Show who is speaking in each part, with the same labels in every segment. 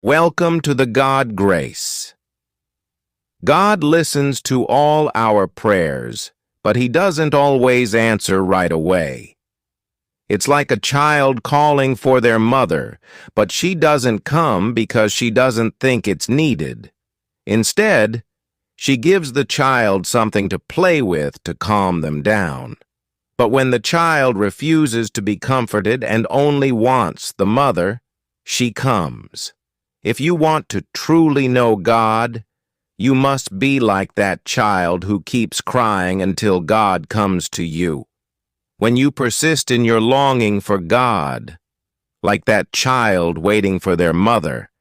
Speaker 1: Welcome to the God Grace. God listens to all our prayers, but He doesn't always answer right away. It's like a child calling for their mother, but she doesn't come because she doesn't think it's needed. Instead, she gives the child something to play with to calm them down. But when the child refuses to be comforted and only wants the mother, she comes. If you want to truly know God, you must be like that child who keeps crying until God comes to you. When you persist in your longing for God, like that child waiting for their mother,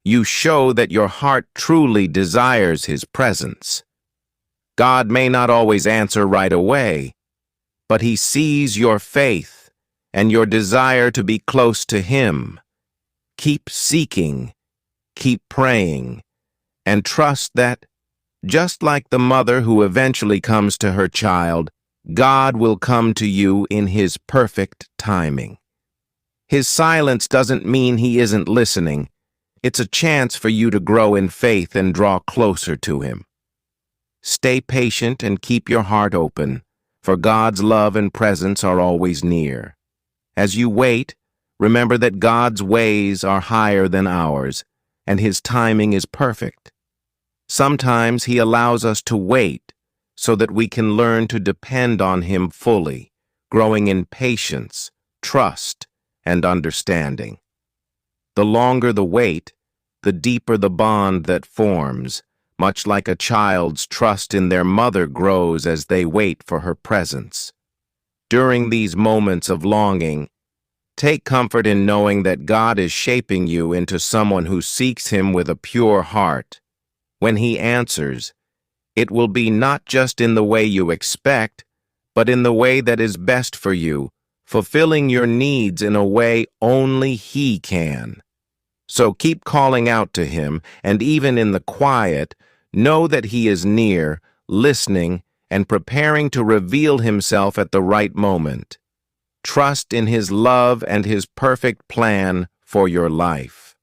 Speaker 1: you show that your heart truly desires His presence. God may not always answer right away, but He sees your faith and your desire to be close to Him. Keep seeking, keep praying, and trust that, just like the mother who eventually comes to her child, God will come to you in His perfect timing. His silence doesn't mean He isn't listening. It's a chance for you to grow in faith and draw closer to Him. Stay patient and keep your heart open, for God's love and presence are always near. As you wait, remember that God's ways are higher than ours, and His timing is perfect. Sometimes He allows us to wait so that we can learn to depend on Him fully, growing in patience, trust, and understanding. The longer the wait, the deeper the bond that forms, much like a child's trust in their mother grows as they wait for her presence. During these moments of longing, take comfort in knowing that God is shaping you into someone who seeks Him with a pure heart. When He answers, it will be not just in the way you expect, but in the way that is best for you, fulfilling your needs in a way only He can. So keep calling out to Him, and even in the quiet, know that He is near, listening, and preparing to reveal Himself at the right moment. Trust in His love and His perfect plan for your life.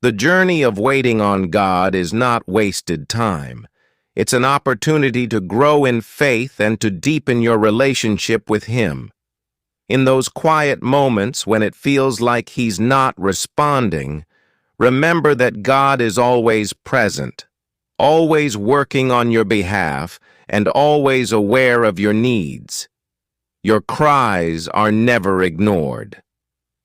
Speaker 1: The journey of waiting on God is not wasted time. It's an opportunity to grow in faith and to deepen your relationship with Him. In those quiet moments when it feels like He's not responding, remember that God is always present, always working on your behalf, and always aware of your needs. Your cries are never ignored.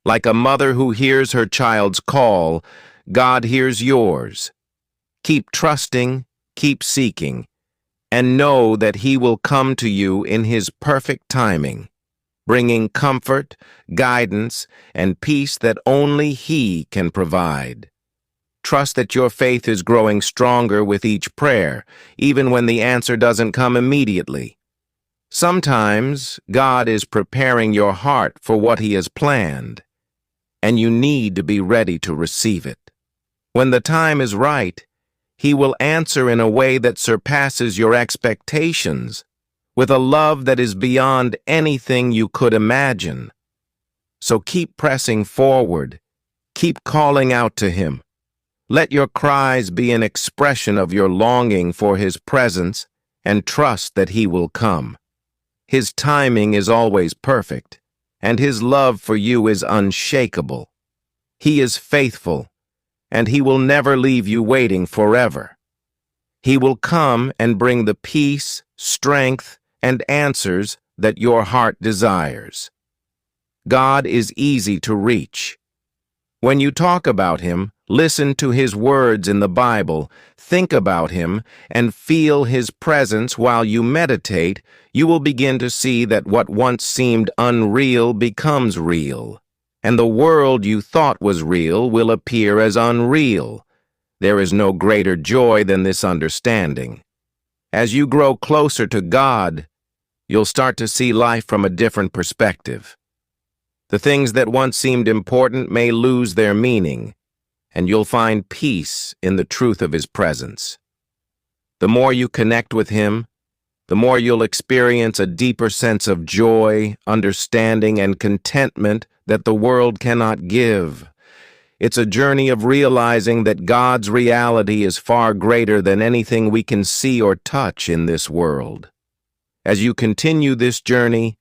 Speaker 1: Like a mother who hears her child's call, God hears yours. Keep trusting, keep seeking, and know that He will come to you in His perfect timing, bringing comfort, guidance, and peace that only He can provide. Trust that your faith is growing stronger with each prayer, even when the answer doesn't come immediately. Sometimes God is preparing your heart for what He has planned, and you need to be ready to receive it. When the time is right, He will answer in a way that surpasses your expectations, with a love that is beyond anything you could imagine. So keep pressing forward, keep calling out to Him. Let your cries be an expression of your longing for His presence, and trust that He will come. His timing is always perfect, and His love for you is unshakable. He is faithful, and He will never leave you waiting forever. He will come and bring the peace, strength, and answers that your heart desires. God is easy to reach. When you talk about Him, listen to His words in the Bible, think about Him, and feel His presence while you meditate, you will begin to see that what once seemed unreal becomes real, and the world you thought was real will appear as unreal. There is no greater joy than this understanding. As you grow closer to God, you'll start to see life from a different perspective. The things that once seemed important may lose their meaning, and you'll find peace in the truth of His presence. The more you connect with Him, the more you'll experience a deeper sense of joy, understanding, and contentment that the world cannot give. It's a journey of realizing that God's reality is far greater than anything we can see or touch in this world. As you continue this journey,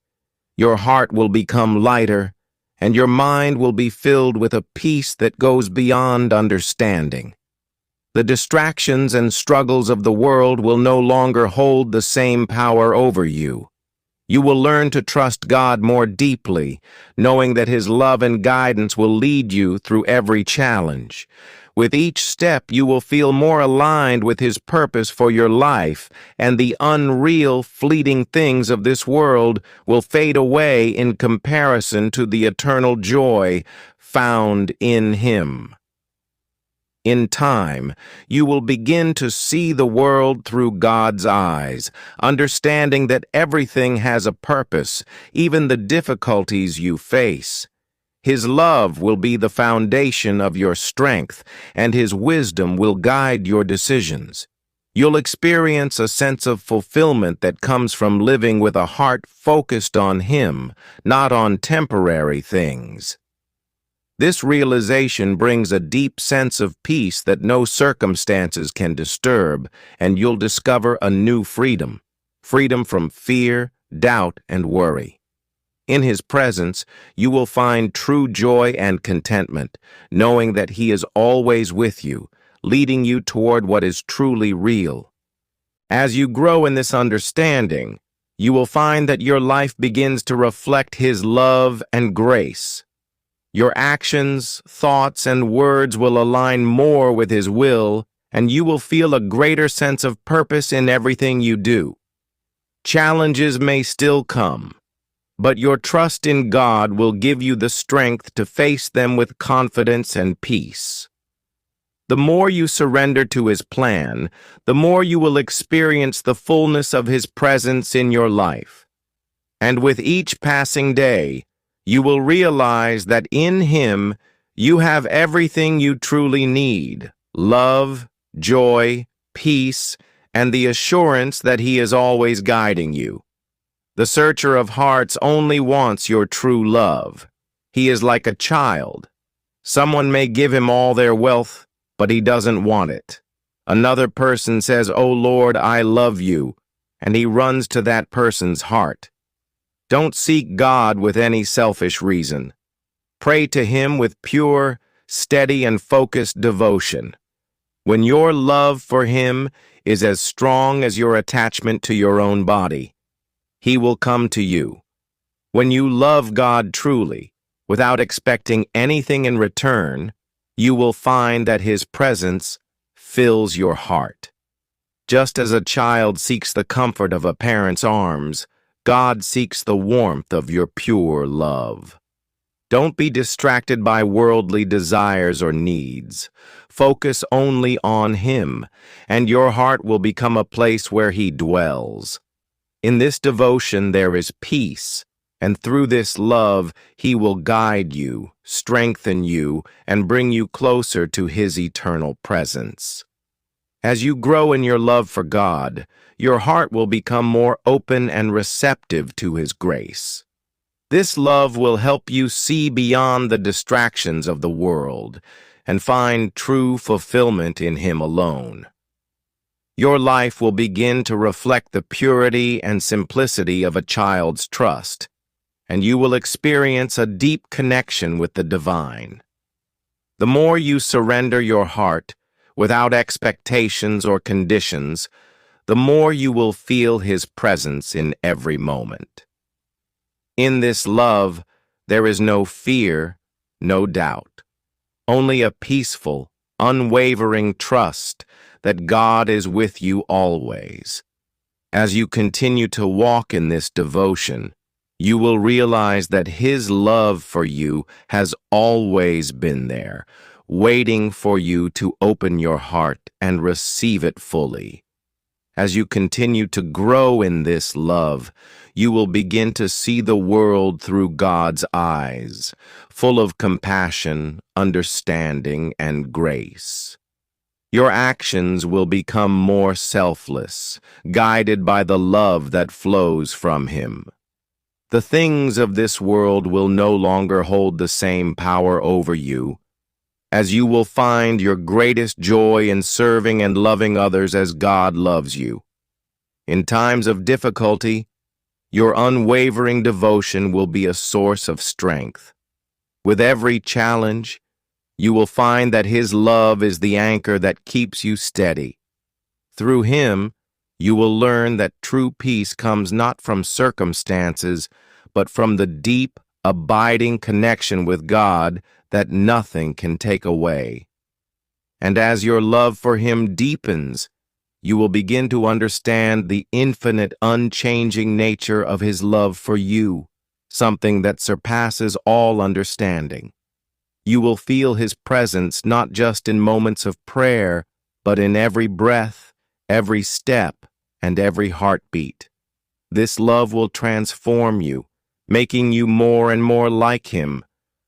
Speaker 1: your heart will become lighter, and your mind will be filled with a peace that goes beyond understanding. The distractions and struggles of the world will no longer hold the same power over you. You will learn to trust God more deeply, knowing that His love and guidance will lead you through every challenge. With each step, you will feel more aligned with His purpose for your life, and the unreal, fleeting things of this world will fade away in comparison to the eternal joy found in Him. In time, you will begin to see the world through God's eyes, understanding that everything has a purpose, even the difficulties you face. His love will be the foundation of your strength, and His wisdom will guide your decisions. You'll experience a sense of fulfillment that comes from living with a heart focused on Him, not on temporary things. This realization brings a deep sense of peace that no circumstances can disturb, and you'll discover a new freedom from fear, doubt, and worry. In His presence, you will find true joy and contentment, knowing that He is always with you, leading you toward what is truly real. As you grow in this understanding, you will find that your life begins to reflect His love and grace. Your actions, thoughts, and words will align more with His will, and you will feel a greater sense of purpose in everything you do. Challenges may still come, but your trust in God will give you the strength to face them with confidence and peace. The more you surrender to His plan, the more you will experience the fullness of His presence in your life. And with each passing day, you will realize that in Him you have everything you truly need: love, joy, peace, and the assurance that He is always guiding you. The searcher of hearts only wants your true love. He is like a child. Someone may give him all their wealth, but he doesn't want it. Another person says, "Oh Lord, I love you," and he runs to that person's heart. Don't seek God with any selfish reason. Pray to Him with pure, steady, and focused devotion. When your love for Him is as strong as your attachment to your own body, He will come to you. When you love God truly, without expecting anything in return, you will find that His presence fills your heart. Just as a child seeks the comfort of a parent's arms, God seeks the warmth of your pure love. Don't be distracted by worldly desires or needs. Focus only on Him, and your heart will become a place where He dwells. In this devotion there is peace, and through this love He will guide you, strengthen you, and bring you closer to His eternal presence. As you grow in your love for God, your heart will become more open and receptive to His grace. This love will help you see beyond the distractions of the world and find true fulfillment in Him alone. Your life will begin to reflect the purity and simplicity of a child's trust, and you will experience a deep connection with the divine. The more you surrender your heart, without expectations or conditions, the more you will feel His presence in every moment. In this love, there is no fear, no doubt, only a peaceful, unwavering trust that God is with you always. As you continue to walk in this devotion, you will realize that His love for you has always been there, waiting for you to open your heart and receive it fully. As you continue to grow in this love, you will begin to see the world through God's eyes, full of compassion, understanding, and grace. Your actions will become more selfless, guided by the love that flows from Him. The things of this world will no longer hold the same power over you, as you will find your greatest joy in serving and loving others as God loves you. In times of difficulty, your unwavering devotion will be a source of strength. With every challenge, you will find that His love is the anchor that keeps you steady. Through Him, you will learn that true peace comes not from circumstances, but from the deep, abiding connection with God that nothing can take away. And as your love for Him deepens, you will begin to understand the infinite, unchanging nature of His love for you, something that surpasses all understanding. You will feel His presence not just in moments of prayer, but in every breath, every step, and every heartbeat. This love will transform you, making you more and more like Him,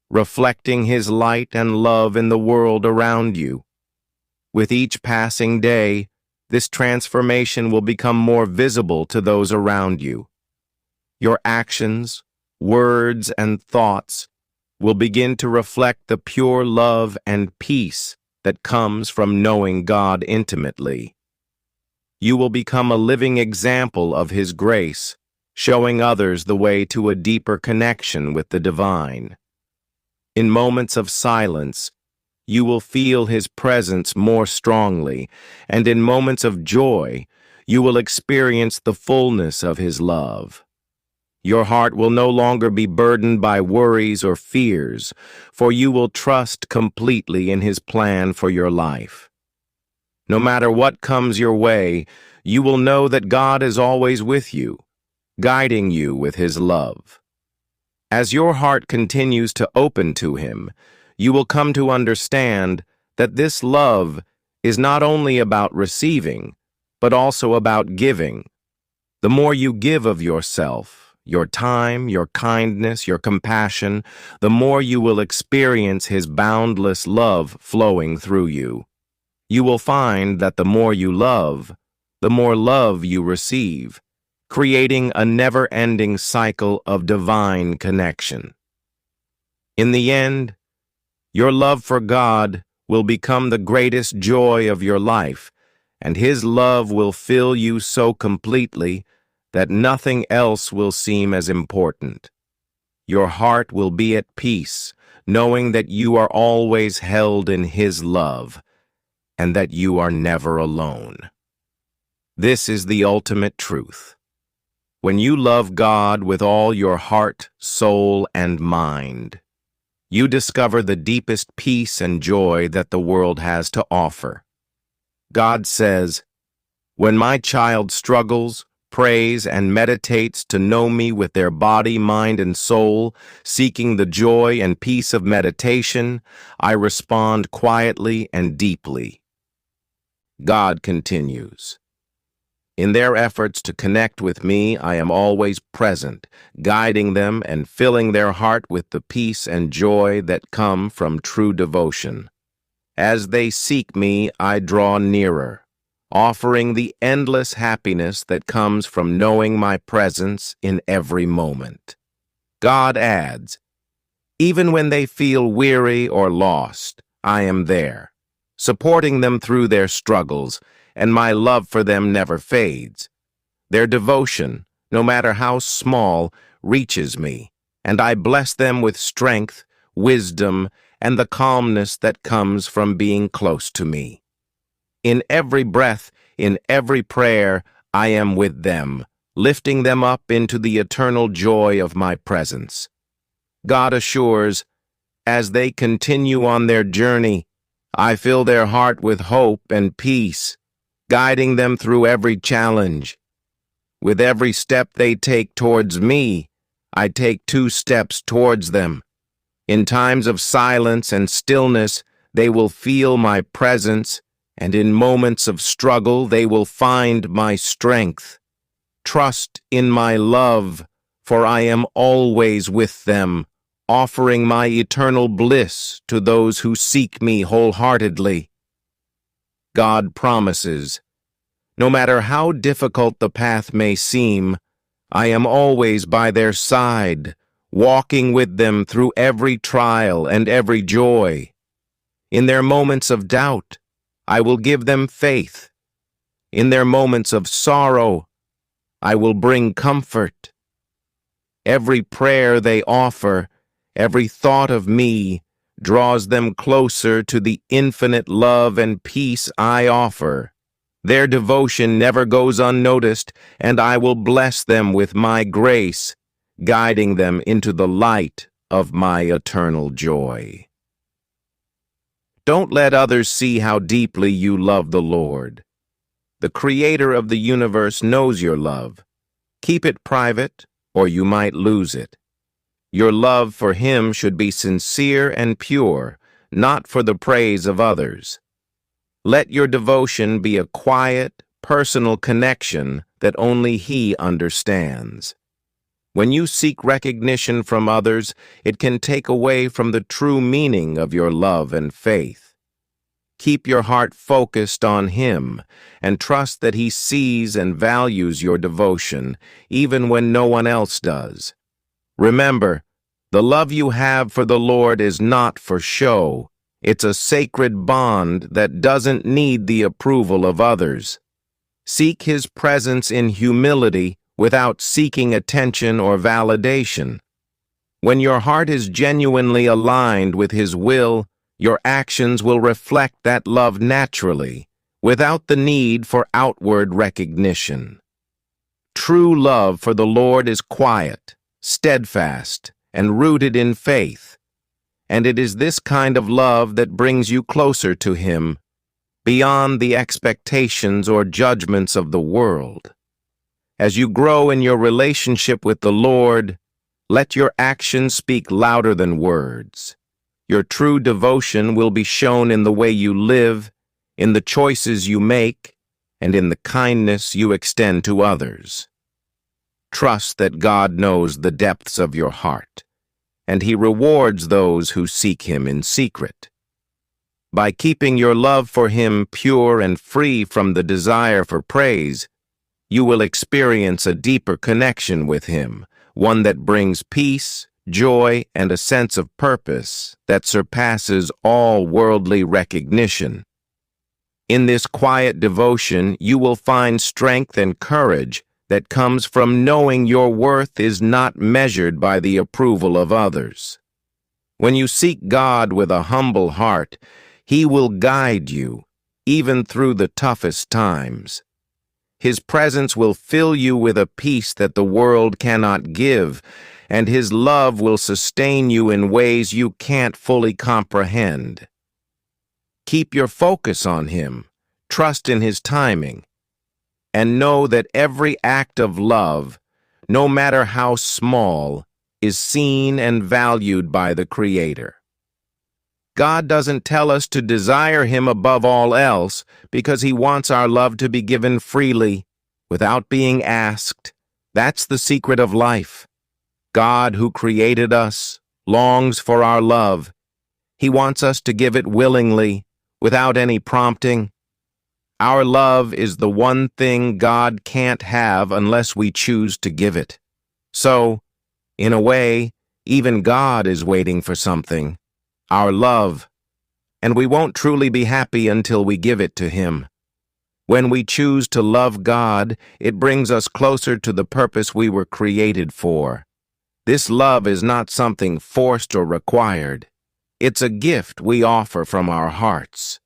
Speaker 1: reflecting His light and love in the world around you. With each passing day, this transformation will become more visible to those around you. Your actions, words, and thoughts will begin to reflect the pure love and peace that comes from knowing God intimately. You will become a living example of His grace, showing others the way to a deeper connection with the divine. In moments of silence, you will feel His presence more strongly, and in moments of joy, you will experience the fullness of His love. Your heart will no longer be burdened by worries or fears, for you will trust completely in His plan for your life. No matter what comes your way, you will know that God is always with you, guiding you with His love. As your heart continues to open to Him, you will come to understand that this love is not only about receiving, but also about giving. The more you give of yourself, your time, your kindness, your compassion, the more you will experience His boundless love flowing through you. You will find that the more you love, the more love you receive, creating a never-ending cycle of divine connection. In the end, your love for God will become the greatest joy of your life, and His love will fill you so completely that nothing else will seem as important. Your heart will be at peace, knowing that you are always held in His love, and that you are never alone. This is the ultimate truth. When you love God with all your heart, soul, and mind, you discover the deepest peace and joy that the world has to offer. God says, "When my child struggles, prays, and meditates to know me with their body, mind, and soul, seeking the joy and peace of meditation, I respond quietly and deeply." God continues, "In their efforts to connect with me, I am always present, guiding them and filling their heart with the peace and joy that come from true devotion. As they seek me, I draw nearer, offering the endless happiness that comes from knowing my presence in every moment." God adds, "Even when they feel weary or lost, I am there, supporting them through their struggles, and my love for them never fades. Their devotion, no matter how small, reaches me, and I bless them with strength, wisdom, and the calmness that comes from being close to me. In every breath, in every prayer, I am with them, lifting them up into the eternal joy of my presence." God assures, "As they continue on their journey, I fill their heart with hope and peace, guiding them through every challenge. With every step they take towards me, I take 2 steps towards them. In times of silence and stillness, they will feel my presence, and in moments of struggle, they will find my strength. Trust in my love, for I am always with them, offering my eternal bliss to those who seek me wholeheartedly." God promises, "No matter how difficult the path may seem, I am always by their side, walking with them through every trial and every joy. In their moments of doubt, I will give them faith. In their moments of sorrow, I will bring comfort. Every prayer they offer, every thought of me, draws them closer to the infinite love and peace I offer. Their devotion never goes unnoticed, and I will bless them with my grace, guiding them into the light of my eternal joy. Don't let others see how deeply you love the Lord. The Creator of the universe knows your love. Keep it private, or you might lose it. Your love for Him should be sincere and pure, not for the praise of others. Let your devotion be a quiet, personal connection that only He understands. When you seek recognition from others, it can take away from the true meaning of your love and faith. Keep your heart focused on Him and trust that He sees and values your devotion, even when no one else does. Remember, the love you have for the Lord is not for show. It's a sacred bond that doesn't need the approval of others. Seek His presence in humility without seeking attention or validation. When your heart is genuinely aligned with His will, your actions will reflect that love naturally, without the need for outward recognition. True love for the Lord is quiet, steadfast, and rooted in faith. And it is this kind of love that brings you closer to Him, beyond the expectations or judgments of the world. As you grow in your relationship with the Lord, let your actions speak louder than words. Your true devotion will be shown in the way you live, in the choices you make, and in the kindness you extend to others. Trust that God knows the depths of your heart, and He rewards those who seek Him in secret. By keeping your love for Him pure and free from the desire for praise, you will experience a deeper connection with Him, one that brings peace, joy, and a sense of purpose that surpasses all worldly recognition. In this quiet devotion, you will find strength and courage that comes from knowing your worth is not measured by the approval of others. When you seek God with a humble heart, He will guide you, even through the toughest times. His presence will fill you with a peace that the world cannot give, and His love will sustain you in ways you can't fully comprehend. Keep your focus on Him, trust in His timing, and know that every act of love, no matter how small, is seen and valued by the Creator. God doesn't tell us to desire Him above all else because He wants our love to be given freely, without being asked. That's the secret of life. God, who created us, longs for our love. He wants us to give it willingly, without any prompting. Our love is the one thing God can't have unless we choose to give it. So, in a way, even God is waiting for something, our love, and we won't truly be happy until we give it to Him. When we choose to love God, it brings us closer to the purpose we were created for. This love is not something forced or required. It's a gift we offer from our hearts.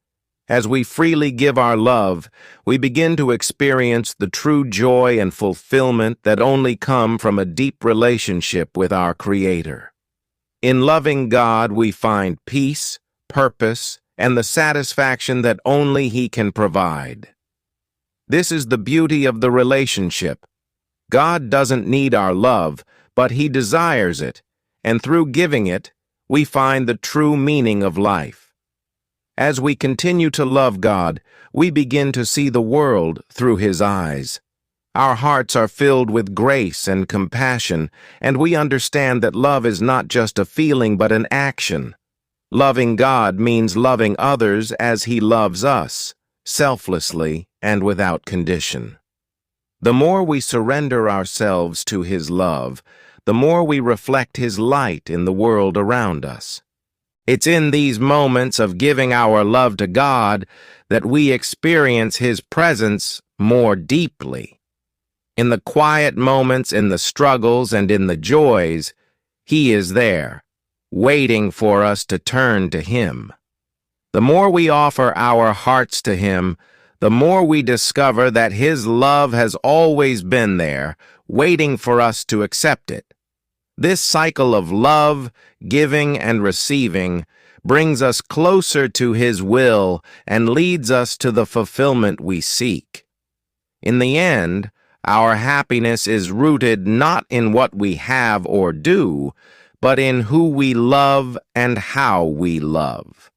Speaker 1: As we freely give our love, we begin to experience the true joy and fulfillment that only come from a deep relationship with our Creator. In loving God, we find peace, purpose, and the satisfaction that only He can provide. This is the beauty of the relationship. God doesn't need our love, but He desires it, and through giving it, we find the true meaning of life. As we continue to love God, we begin to see the world through His eyes. Our hearts are filled with grace and compassion, and we understand that love is not just a feeling but an action. Loving God means loving others as He loves us, selflessly and without condition. The more we surrender ourselves to His love, the more we reflect His light in the world around us. It's in these moments of giving our love to God that we experience His presence more deeply. In the quiet moments, in the struggles, and in the joys, He is there, waiting for us to turn to Him. The more we offer our hearts to Him, the more we discover that His love has always been there, waiting for us to accept it. This cycle of love, giving, and receiving brings us closer to His will and leads us to the fulfillment we seek. In the end, our happiness is rooted not in what we have or do, but in who we love and how we love.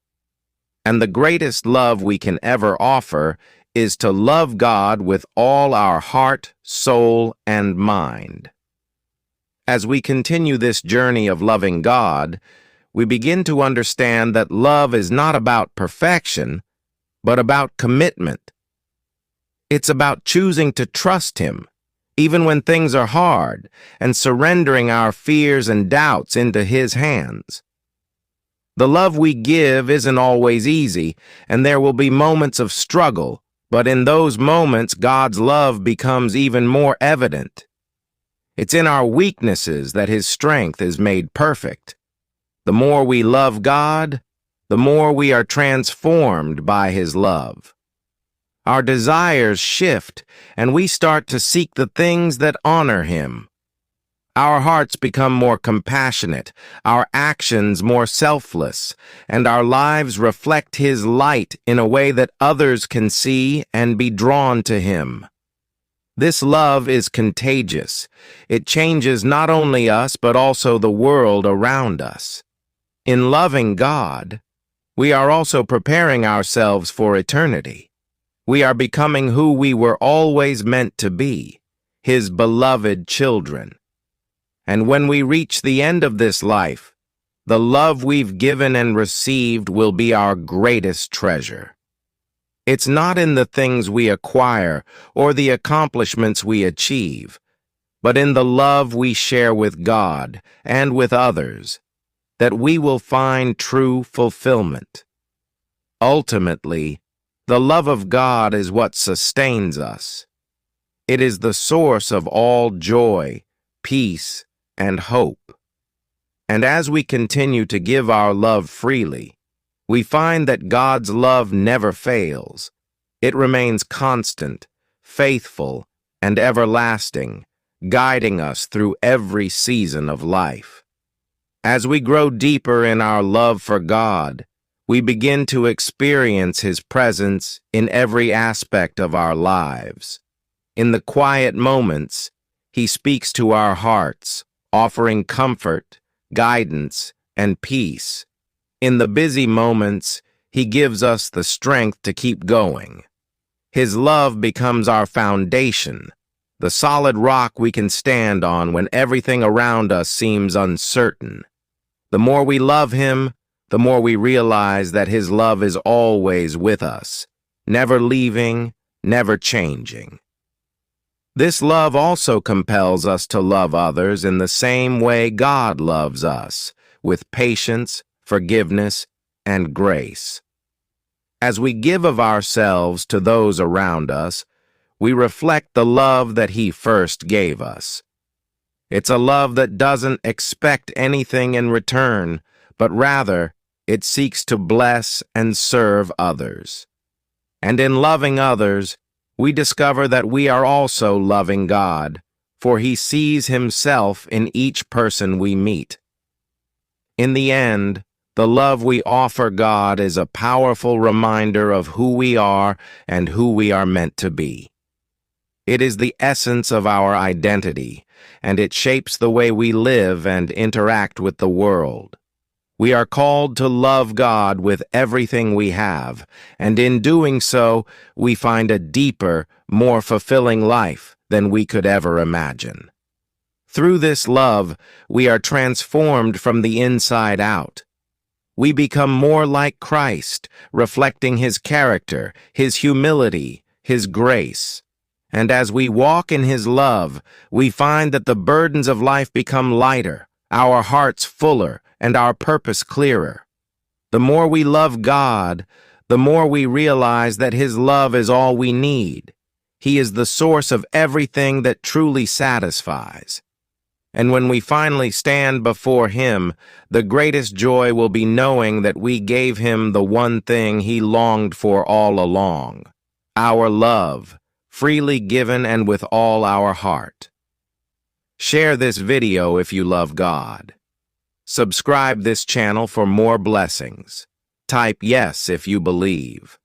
Speaker 1: And the greatest love we can ever offer is to love God with all our heart, soul, and mind. As we continue this journey of loving God, we begin to understand that love is not about perfection, but about commitment. It's about choosing to trust Him, even when things are hard, and surrendering our fears and doubts into His hands. The love we give isn't always easy, and there will be moments of struggle, but in those moments, God's love becomes even more evident. It's in our weaknesses that His strength is made perfect. The more we love God, the more we are transformed by His love. Our desires shift, and we start to seek the things that honor Him. Our hearts become more compassionate, our actions more selfless, and our lives reflect His light in a way that others can see and be drawn to Him. This love is contagious. It changes not only us, but also the world around us. In loving God, we are also preparing ourselves for eternity. We are becoming who we were always meant to be, His beloved children. And when we reach the end of this life, the love we've given and received will be our greatest treasure. It's not in the things we acquire or the accomplishments we achieve, but in the love we share with God and with others, that we will find true fulfillment. Ultimately, the love of God is what sustains us. It is the source of all joy, peace, and hope. And as we continue to give our love freely, we find that God's love never fails. It remains constant, faithful, and everlasting, guiding us through every season of life. As we grow deeper in our love for God, we begin to experience His presence in every aspect of our lives. In the quiet moments, He speaks to our hearts, offering comfort, guidance, and peace. In the busy moments, He gives us the strength to keep going. His love becomes our foundation, the solid rock we can stand on when everything around us seems uncertain. The more we love Him, the more we realize that His love is always with us, never leaving, never changing. This love also compels us to love others in the same way God loves us, with patience, forgiveness, and grace. As we give of ourselves to those around us, we reflect the love that He first gave us. It's a love that doesn't expect anything in return, but rather, it seeks to bless and serve others. And in loving others, we discover that we are also loving God, for He sees Himself in each person we meet. In the end, the love we offer God is a powerful reminder of who we are and who we are meant to be. It is the essence of our identity, and it shapes the way we live and interact with the world. We are called to love God with everything we have, and in doing so, we find a deeper, more fulfilling life than we could ever imagine. Through this love, we are transformed from the inside out. We become more like Christ, reflecting His character, His humility, His grace. And as we walk in His love, we find that the burdens of life become lighter, our hearts fuller, and our purpose clearer. The more we love God, the more we realize that His love is all we need. He is the source of everything that truly satisfies. And when we finally stand before Him, the greatest joy will be knowing that we gave Him the one thing He longed for all along, our love, freely given and with all our heart. Share this video if you love God. Subscribe this channel for more blessings. Type yes if you believe.